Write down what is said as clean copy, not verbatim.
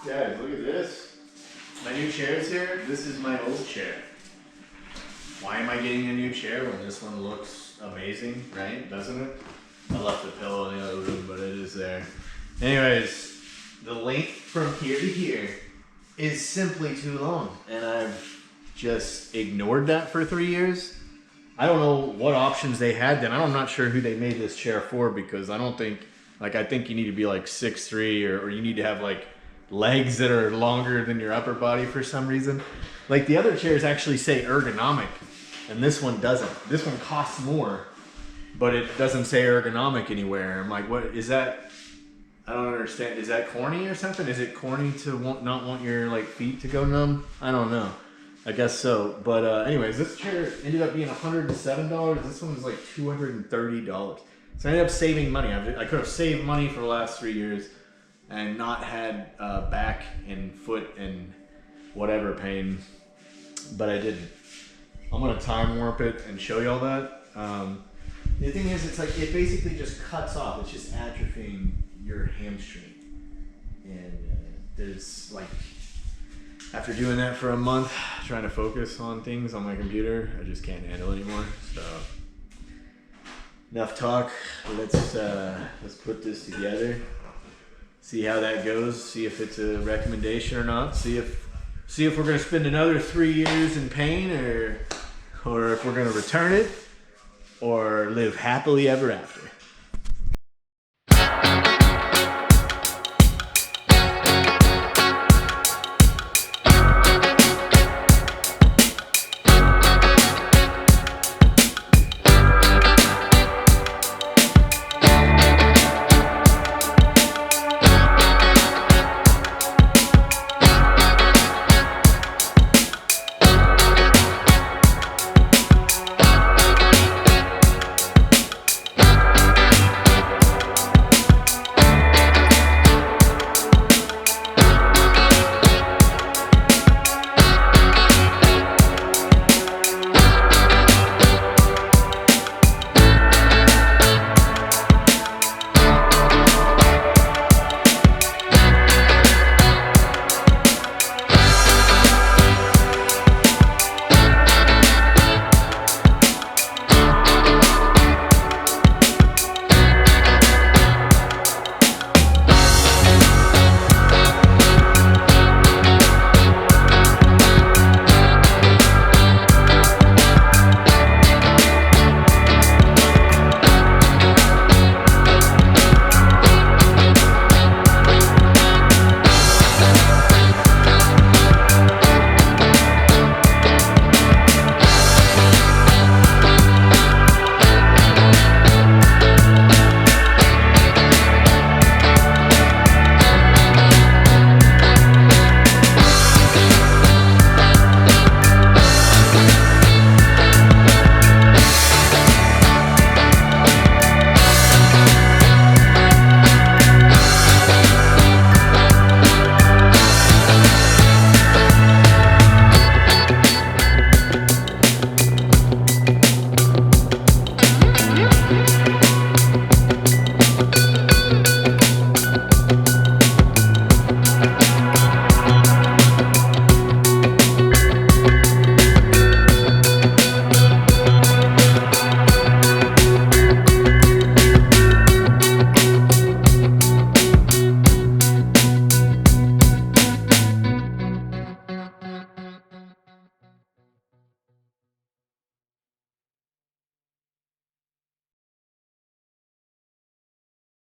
Guys, look at this. My new chair's here. This is my old chair. Why am I getting a new chair when this one looks amazing, right? Doesn't it? I left the pillow in the other room, but it is there. Anyways, the length from here to here is simply too long. And I've just ignored that for 3 years. I don't know what options they had then. I'm not sure who they made this chair for, because I don't think, like, I think you need to be like 6'3", or you need to have like legs that are longer than your upper body for some reason. Like the other chairs actually say ergonomic, and this one doesn't. This one costs more, but it doesn't say ergonomic anywhere. I'm like, what is that? I don't understand. Is that corny or something? Is it corny to not want your like feet to go numb? I don't know. I guess so. But anyways, this chair ended up being $107. This one was like $230. So I ended up saving money. I could have saved money for the last 3 years and not had back and foot and whatever pain, but I didn't. I'm gonna time warp it and show you all that. The thing is, it's like, it basically just cuts off. It's just atrophying your hamstring. And there's like, after doing that for a month, trying to focus on things on my computer, I just can't handle anymore. So enough talk. Let's put this together. See how that goes. See if it's a recommendation or not. See if we're gonna spend another 3 years in pain, or if we're gonna return it, or live happily ever after.